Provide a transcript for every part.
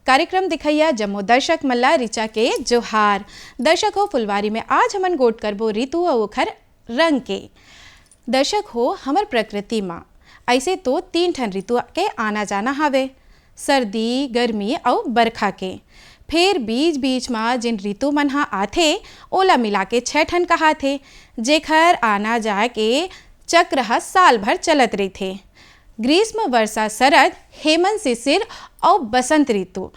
कार्यक्रम दिखैया जम्मो दर्शक मल्ला रिचा के जोहार। दर्शक हो फुलवारी में आज हमन गोट करबो ऋतु और ओखर रंग के। दर्शक हो हमर प्रकृति माँ ऐसे तो 3 ठन ऋतु के आना जाना हवे, सर्दी, गर्मी और बरखा के। फिर बीच बीच में जिन ऋतु मन हा आथे ओला मिला के 6 ठन कहाथे, जेखर आना जाए के चक्र हा साल भर चलत रहिथे। ग्रीष्म, वर्षा, शरद, हेमंत, शिशिर और बसंत ऋतु,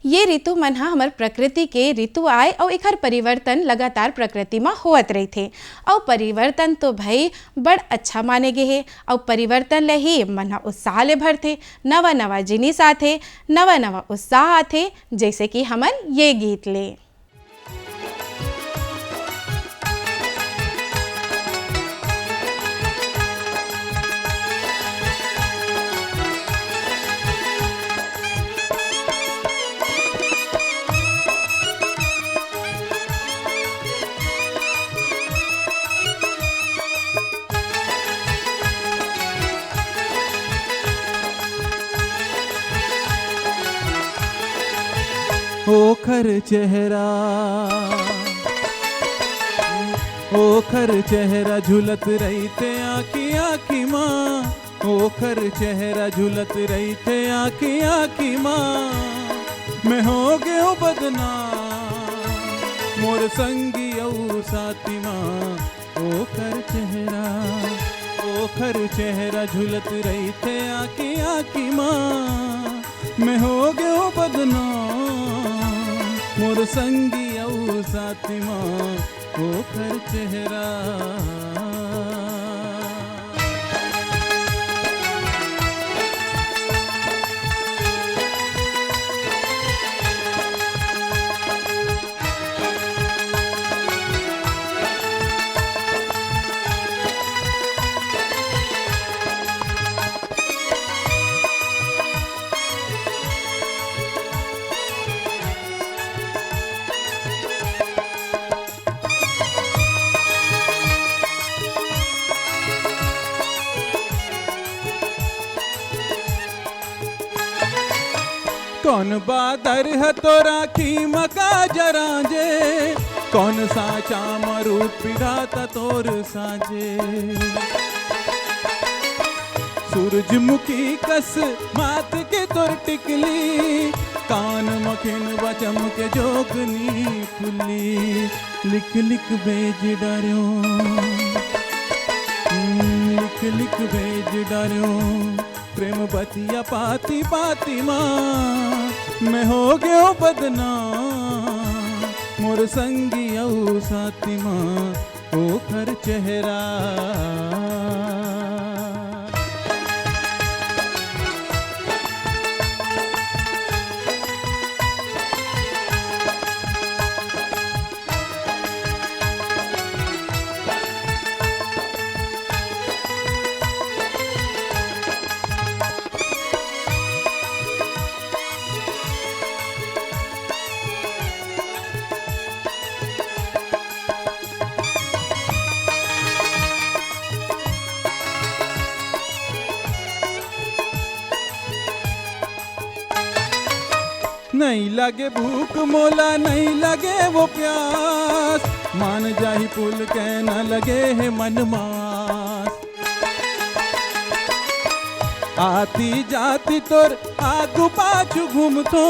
ये ऋतु मन हा हमर प्रकृति के ऋतु आए और एखर परिवर्तन लगातार प्रकृति में होत रहथे। और परिवर्तन तो भाई बड़ अच्छा माने गे हे, और परिवर्तन ले ही मन हा उत्साह ले भरथे। नवा नवा जिनिस आथे, नवा नवा उत्साह आथे, जैसे कि हमन ये गीत ले। ओखर चेहरा झुलत रहीते आँखी आँखी माँ, ओखर चेहरा झुलत रहीते आँखी आँखी माँ। मैं हो गयो बदनाम मोर संगी औ साथी माँ, ओखर चेहरा झुलत रहीते आँखी आँखी माँ। मैं हो गयो बदनाम मोर संगी औ साथी माँ, ओखर चेहरा। कौन बादर है तो राखी मका जराजे, कौन साचा मरूप पिराता तोर साजे। सूरजमुखी कस मात के तोर टिकली, कान मखिन बचम के जोगनी खुली। लिख लिख भेज डार्यो, लिख लिख भेज डार्यो प्रेम बतिया पाती पाती माँ। मैं हो गयो बदनाम मोर संगी औ साथी माँ, ओखर चेहरा। नहीं लगे भूख मोला नहीं लगे वो प्यास, मान जाही पुल के न लगे है मन मास। आती जाती तोर आगू पाछू घूमतो,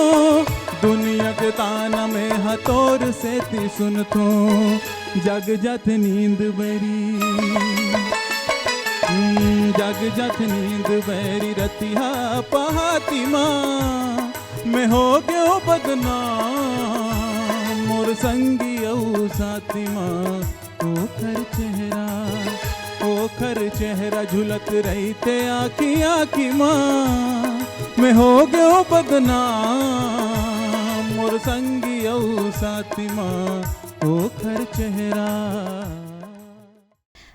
दुनिया के ताना में हतोर से ती सुनतो। जग जत नींद बेरी, जग जत नींद बेरी रतिहा पहाती माँ। मैं हो गयो बदनाम मोर संगी औ साथी माँ, ओखर चेहरा झुलत रहीते आँखी आँखी माँ। मैं हो गयो बदनाम मोर संगी औ साथी माँ, ओखर चेहरा।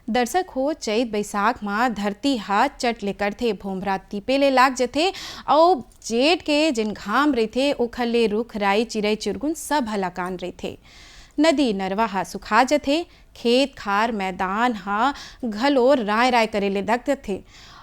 दर्शक हो चैत बैसाख माँ धरती हाथ चट ले करथे, भोमरा तीपे ले लाग जथे और जेठ के जिन घाम रहीथे ओखर ले रुख राई चिरई चिरगुन सब हलाकान रहीथे। नदी नरवा हा सुखा जथे, खेत खार मैदान हा घलोर राय राय करे ले दग जथे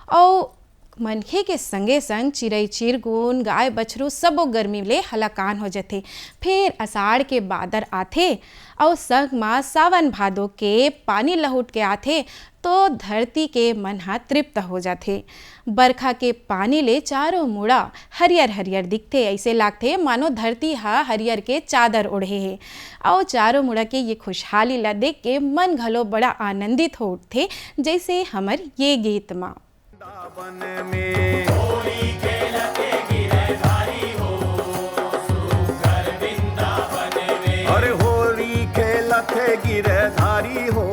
और मनखे के संगे संग चिरई चिरगुन गाय बछरू सबो गर्मी ले हलाकान हो जाथे। फिर अषाढ़ के बादर आथे और संग मा सावन भादो के पानी लहुट के आथे तो धरती के मन ह तृप्त हो जाथे। बरखा के पानी ले चारों मुड़ा हरियर हरियर दिखथे, ऐसे लागथे मानो धरती ह हरियर के चादर ओढ़े हे। और चारों मुड़ा के ये खुशहाली ला देख के मन घलो बड़ा आनंदित हो उठथे, जैसे हमर ये गीत मा। वृंदावन में होली खेलते गिरधारी हो, सुघर वृंदावन में। अरे होली खेलते गिरधारी हो,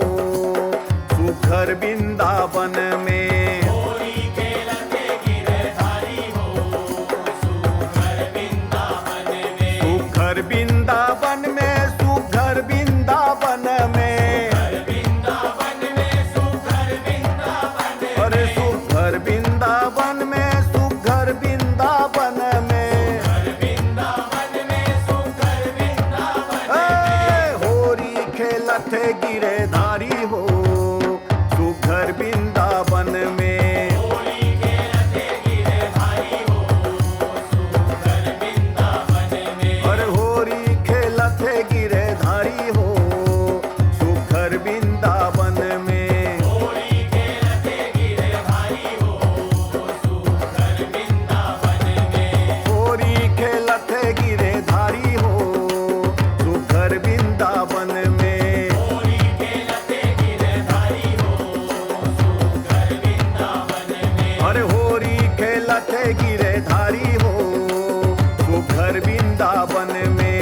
सुघर वृंदावन में। होली खेलते गिरधारी हो, सुघर वृंदावन में। सुघर वृंदावन में, सुघर वृंदावन में। वृंदावन में सुघर वृंदावन में, सुघर वृंदावन में। होरी खेलत गिरधारी हो, सुघर वृंदावन में। होरी खेलत गिरधारी हो, सुघर वृंदावन में। अरे होरी खेलत गिरधारी हो, सुघर वृंदावन में। गिरधारी हो, सुघर वृंदावन में। होली खेलते गिरधारी हो, सुघर वृंदावन में।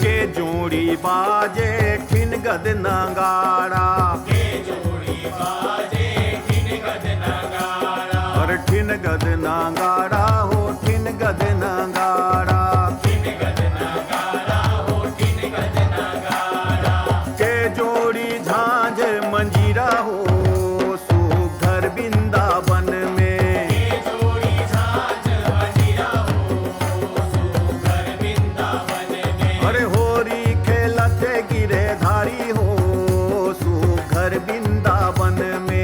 के जोड़ी बाजे ठिन गद नगाड़ा, के जोड़ी बाजे ठिन गद नगाड़ा हो, ठिन गद नगाड़ा। ठिन गद नगाड़ा हो, ठिन गद नगाड़ा। के जोड़ी झांझ मंजीरा हो, सुघर वृंदावन में। के जोड़ी झांझ मंजीरा हो, सुघर वृंदावन में। अरे होरी खेलत गिरधारी हो, सुघर वृंदावन में।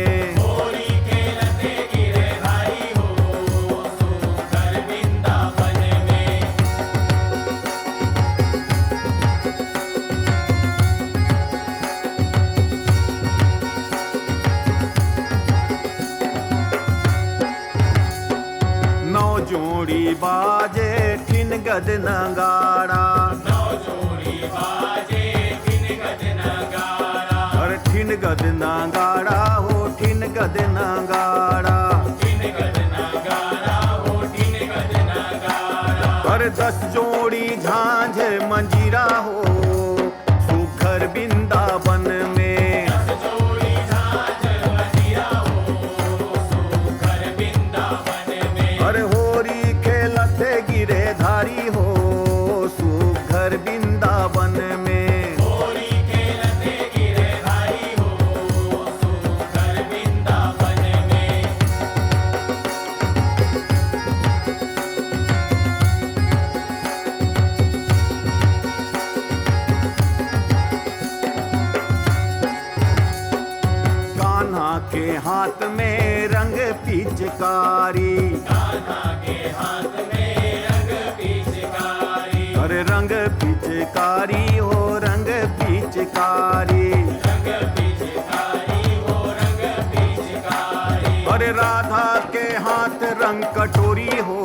जोड़ी बाजे ठिन गद नगाड़ा, नौ जोड़ी बाजे ठिन गद नगाड़ा। अरे ठिन गद नगाड़ा हो, ठिन गद नगाड़ा। ठिन गद नगाड़ा हो, ठिन गद नगाड़ा। अरे 10 जोड़ी झांझ मंजीरा हो, सुघर वृंदावन में। 10 जोड़ी झांझ मंजीरा हो, सुघर वृंदावन में। अरे गिरधारी हो, सुघर वृंदावन में। होली खेलते गिरधारी हो, सुघर वृंदावन में। कान्हा के हाथ में रंग पिचकारी, कान्हा के हाथ में रंग पिचकारी हो, रंग पिचकारी। रंग पिचकारी हो, रंग पिचकारी। अरे राधा के हाथ रंग कटोरी हो,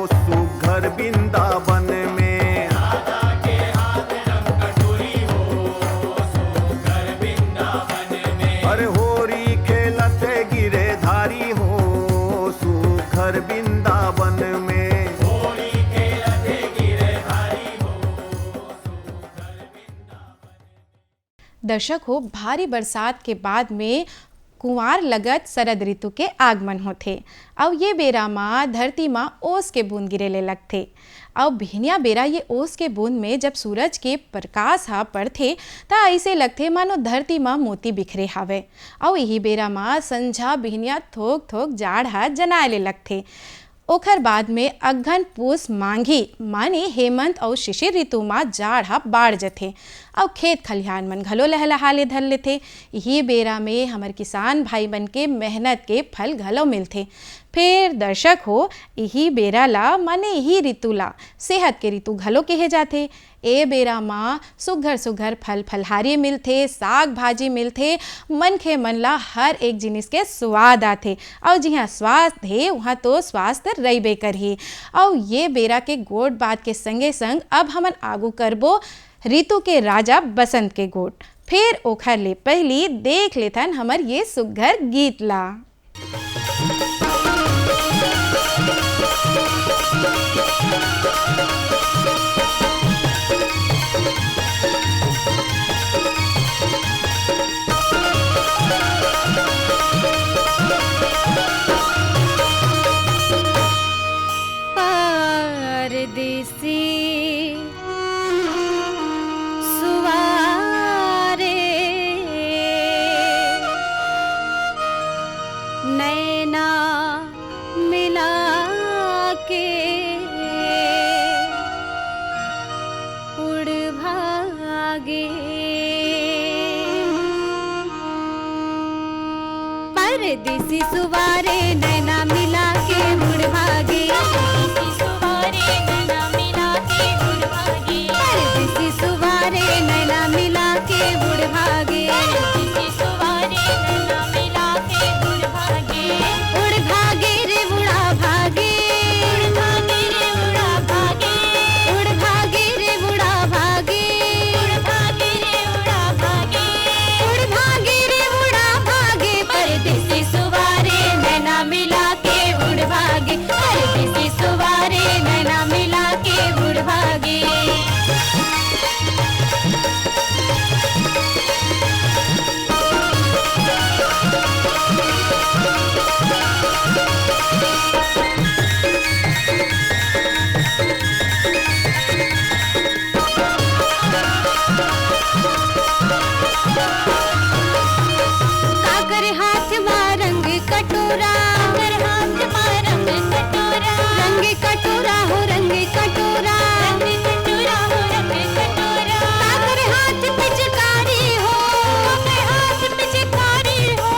सुघर वृंदावन में। राधा के हाथ रंग कटोरी हो, सुघर वृंदावन में। अरे होरी खेलत गिरधारी हो, सुघर वृंदावन में। दर्शक हो, भारी बरसात के बाद में कुंवार लगत शरद ऋतु के आगमन होथे। अब ये बेरा माँ धरती माँ ओस के बूंद गिरेले लगथे। अब भिनिया बेरा ये ओस के बूंद में जब सूरज के प्रकाश हा पड़थे ता ऐसे लगथे मानो धरती माँ मोती बिखरे हावे। और यही बेरा माँ संझा भिनिया थोक थोक जाड़ हा जनाए लगथे। ओखर बाद में अघन पूस मांघी माने हेमंत और शिशिर ऋतु माँ जाड़ हा बाढ़ जथे। और खेत खलिहान मन घलो लहलहाले धर लेथे। यही बेरा में हमर किसान भाई बन के मेहनत के फल घलो मिलथे। फिर दर्शक हो, यही बेरा ला माने यही ऋतु ला सेहत के ऋतु घलो कहे जाथे। ए बेरा माँ सुघर सुघर फल फलहारी मिलथे, साग भाजी मिलथे, मनखे मन ला हर एक जिनिस के स्वाद आथे। और जिहाँ स्वास्थ्य हे वहाँ तो स्वास्थ्य रहिबे करही। और ये बेरा के गोट बात के संगे संग अब हमन आगू करबो ऋतु के राजा बसंत के गोट। फिर ओखर ले पहली देख लेथन हमर ये सुघर गीत ला। परदेसी सुवारे नैना मिला के उड़ भागे। परदेसी सुवारे नैना मिला के उड़ भागे। परदेसी सुवारे नैना मिला के उड़ भागे। परदेसी सुवारे नैना मिला के उड़ भागे। उड़ भागे रे उड़ा भागे। उड़ भागे रे उड़ा भागे। उड़ भागे रे उड़ा भागे। उड़ भागे रे उड़ा भागे। उड़ भागे रे उड़ा भागे। परदेसी सुवारे नैना मिला के उड़ भागे। परदेसी सुवारे नैना मिला के उड़ भागे। काकर हाथ में रंग कटोरा। काकर हाथ में रंग कटोरा। रंग कटोरा हो रंग कटोरा। रंग कटोरा हो रंग कटोरा। काकर हाथ पिचकारी हो। काकर हाथ पिचकारी हो।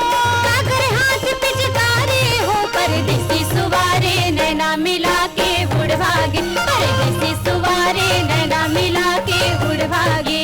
काकर हाथ पिचकारी हो। परदेसी सुवारे नैना मिला के उड़ भागे। परदेसी सुवारे नैना मिला के उड़ भागे।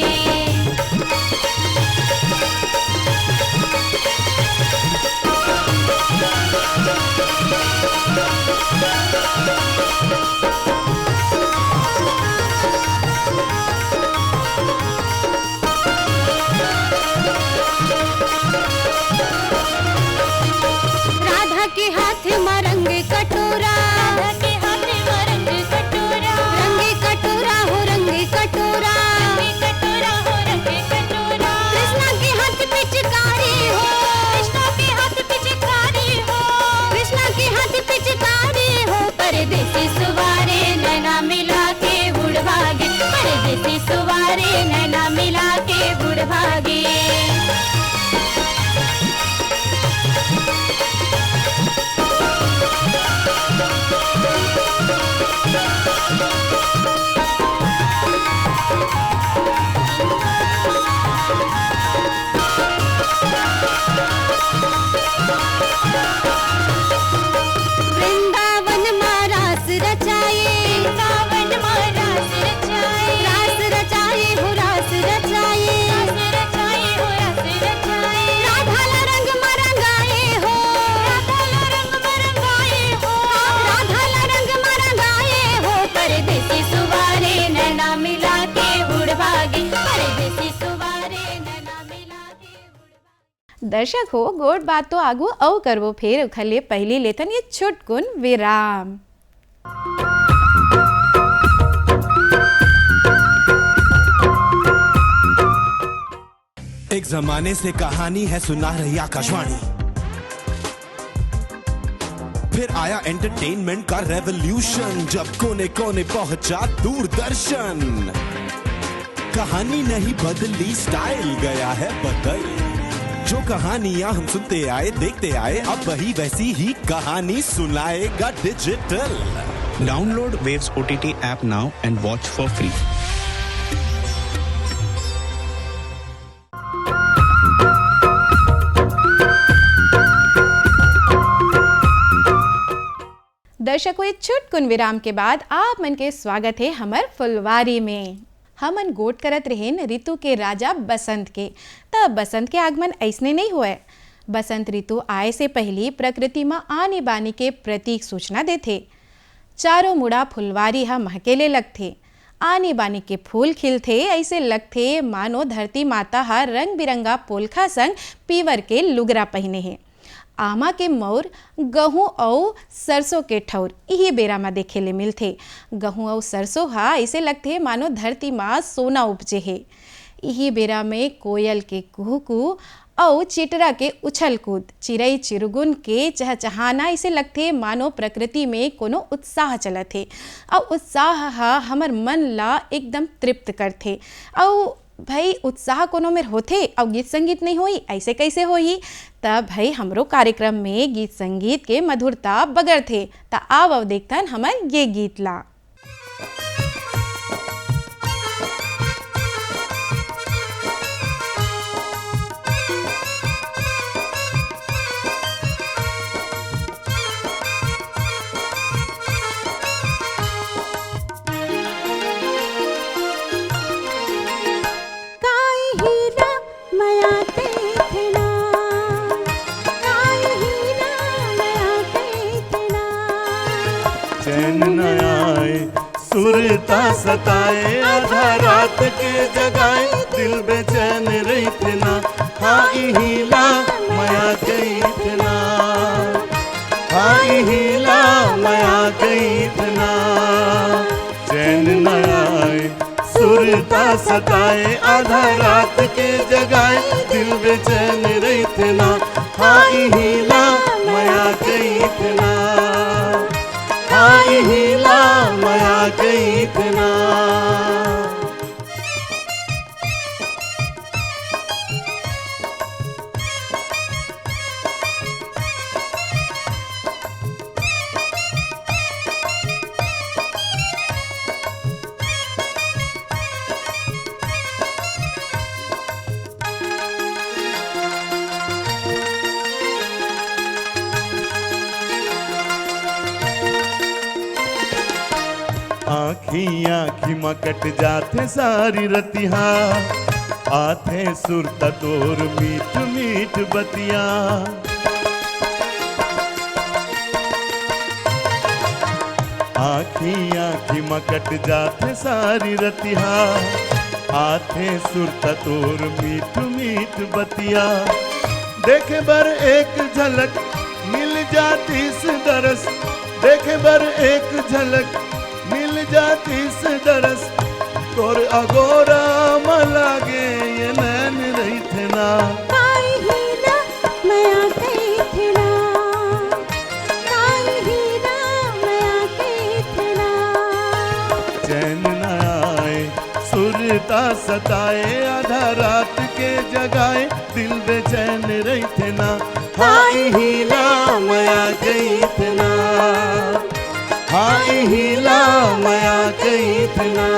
राधा के हाथ में रंग कटोरा। राधा के हाथ में रंग कटोरा। रंग कटोरा हो रंग कटोरा। रंग कटोरा हो रंग कटोरा। कृष्णा के हाथ पिचकारी हो। कृष्णा के हाथ पिचकारी हो। कृष्णा के हाथ पिचकारी हो। परदेसी सुवारे नैना मिला के उड़ भागे। परदेसी सुवारे नैना मिला के उड़ भागे। वृंदावन में रास रचाए। वृंदावन में रास रचाए। रास रचाए हो रास रचाए। रास रचाए हो रास रचाए। राधा ला रंग में रंगाए हो। राधा ला रंग में रंगाए हो। राधा ला रंग में रंगाए हो। परदेसी सुवारे नैना मिला के उड़ भागे। परदेसी सुवारे नैना मिला के उड़ भागे। दर्शक हो, गोट बात तो आगू औ करबो फिर ओखर ले पहली लेथन ये छुटकुन विराम। एक जमाने से कहानी है सुना रही आकाशवाणी। फिर आया एंटरटेनमेंट का रेवोल्यूशन, जब कोने कोने पहुंचा दूरदर्शन। कहानी नहीं बदली, स्टाइल गया है बदल। जो कहानियां हम सुनते आए देखते आए, अब वही वैसी ही कहानी सुनाएगा digital. Download Waves OTT app now and watch for free. दर्शकों, एक चुटकुन विराम के बाद आप मन के स्वागत है हमार फुलवारी में। हमन गोट करत रहेन ऋतु के राजा बसंत के। तब बसंत के आगमन ऐसने नहीं हुए। बसंत ऋतु आए से पहले प्रकृति में आने बानी के प्रतीक सूचना देते। चारों मुड़ा फुलवारी हा महकेले लगथे, आने बानी के फूल खिलथे, ऐसे लगथे मानो धरती माता हा रंग बिरंगा पोलखा संग पीवर के लुगरा पहने हैं। आमा के मौर गहूँ और सरसों के ठौर यही बेरा में देखे ले मिलथे। गहूँ और सरसों हा ऐसे लगथे मानो धरती माँ सोना उपजे है। यही बेरा में कोयल के कुहू और चिटरा के उछल कूद, चिड़ई चिरगुन के चहचहाना ऐसे लगथे मानो प्रकृति में कोनो उत्साह चलत है। और उत्साह हा हमर मन ला एकदम तृप्त करथे। और भाई उत्साह कोनो में होथे और गीत संगीत नहीं होई, ऐसे कैसे होई? तब भाई हमरो कार्यक्रम में गीत संगीत के मधुरता बगर थे। ता आव देखतन हमर ये गीत ला। चैन न आए, सुरता सताए, आधा रात के जगाए, दिल बेचैन रही थे ना। हाई हीला माया गई थे ना, हाई हीला माया गई थे ना। चैन न आए, सुरता सताए, आधा रात के जगाए, दिल बेचैन रही थे ना। हाई हीला माया गई थे ना, हाई हीला माया गई थे ना। आँखी आँखी मकट जाते सारी रतिहा, आथे सुरता तोर मीठ मीठ बतिया। आँखी आँखी मकट जाते सारी रतिहा, आथे सुरता तोर मीठ मीठ बतिया। देखे बर एक झलक मिल जाती से दरस, देखे बर एक झलक मिल जाती से दरस। तोर अगोरा मलागे ये नैन रही थे ना। हाय हीरा माया गई थे ना, हाय हीरा माया गई थे ना। चैन न आए, सुरता सताए, आधा रात के जगाए, दिल बेचैन रही थे ना। हाय हीला माया गई थे ना, हाय हीला माया गई थे ना।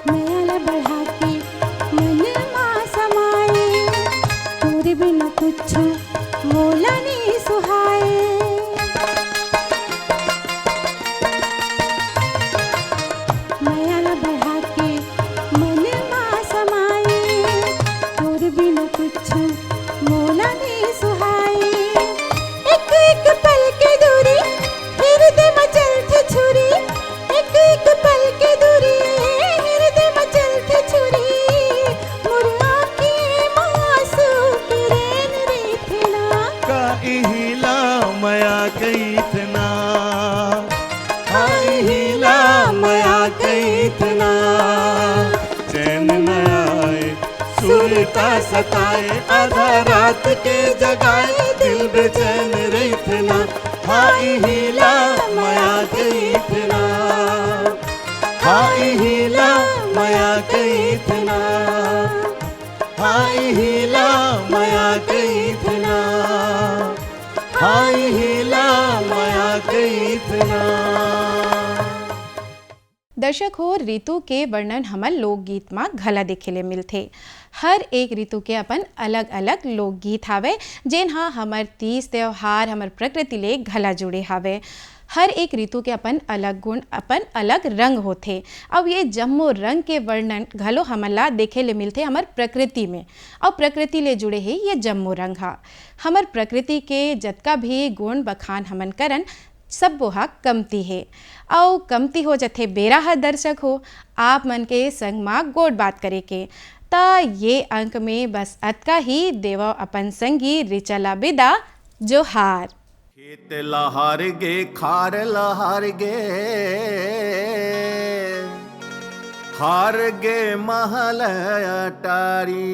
माया ला बढ़ा के सुरता सताए आधा रात के जगाए दिल बेचैन रही थे ना हाई हीला माया गई थे ना हाई हीला माया गई थे ना हाई हीला माया गई थे ना हाई हीला माया गई थे ना। दर्शक हो ऋतु के वर्णन हमन लोकगीत में घला देखे ले मिलथे। हर एक ऋतु के अपन अलग अलग लोकगीत हावे जेन हा हमर तीज त्योहार हमर प्रकृति ले घला जुड़े हावे। हर एक ऋतु के अपन अलग गुण अपन अलग रंग होथे। अब ये जम्मो रंग के वर्णन घलो हमन ला देखे ले मिलथे हमर प्रकृति में और प्रकृति ले जुड़े ही ये जम्मो रंग हा। हमर प्रकृति के जतका भी गुण बखान हमन करन सब बोहा कमती है और कमती हो जथे बेरा ह दर्शक हो आप मन के संग मा गोड बात करे के ता ये अंक में बस अतका ही देवा अपन संगी रिचला बिदा जोहार। खेत लहार गे खार लहार गे हार गे महल अटारी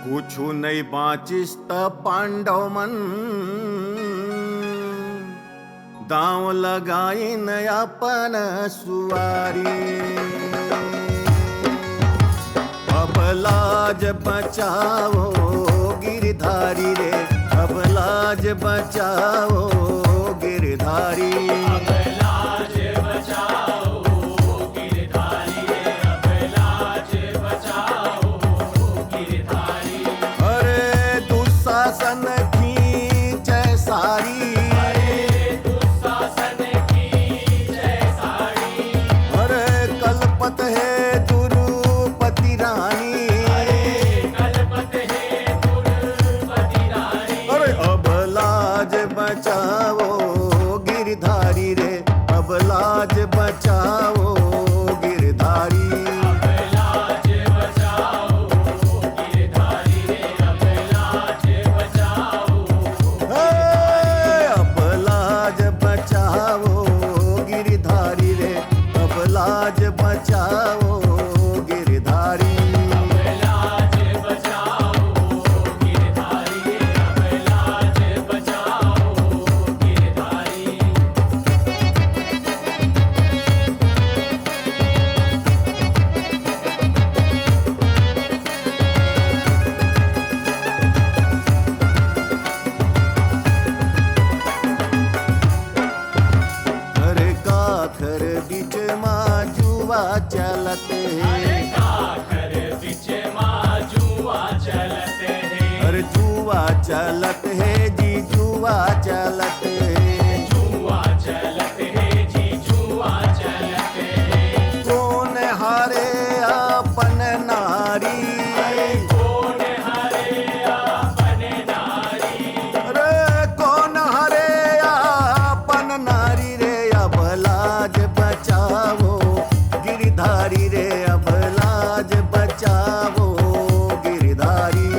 कुछु नहीं बाचिस त पांडव मन दांव लगाई न अपन सुवारी अब लाज बचाओ गिरधारी रे अब लाज बचाओ गिरधारी दुशासन की जय सारी अरे कलपत है दुरुपति रानी अरे अब लाज बचाओ गिरधारी रे अब लाज बचाओ गिरधारी लाज बचाओ गिरधारी अरे काखर बीच चलते अरे जुआ चलत है जी जुआ चलत कौन हारे अपन नारी अरे कौन हारे अपन नारी रे अब लाज बचाओ गिरधारी रे अब लाज बचाओ गिरधारी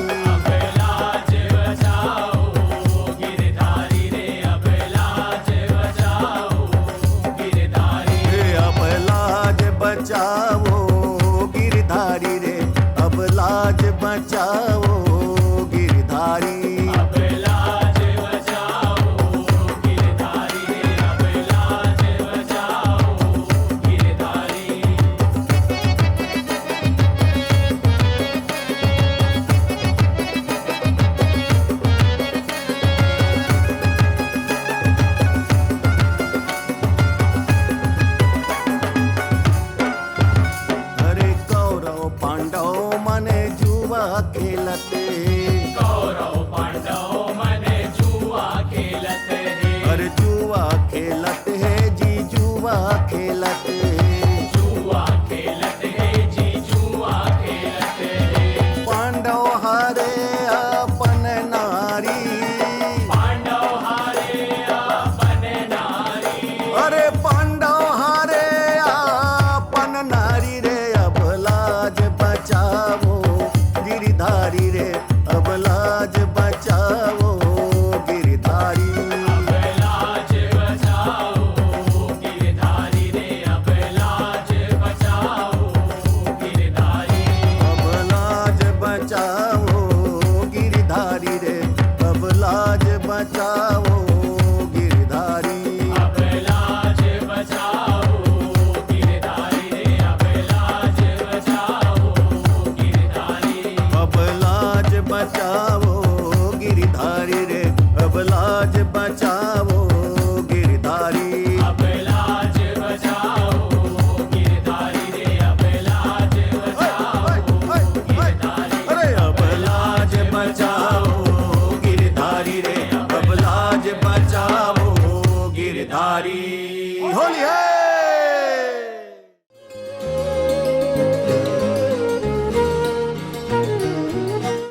अब लाज बचाओ गिरधारी रे अब लाज बचाओ गिरधारी पांडव मने जुआ खेलते अरे जुआ खेलते है जी जुआ खेलते पांडव हारे अपन नारी अरे पांडव हारे अपन नारी रे अब लाज बचाओ गिरधारी रे अब लाज बचाओ गिरधारी रे, अब लाज बचाओ गिरधारी। अब लाज बचाओ गिरधारी रे, अब लाज बचाओ गिरधारी। अरे अब लाज बचाओ गिरधारी रे, अब लाज बचाओ गिरधारी। होली है।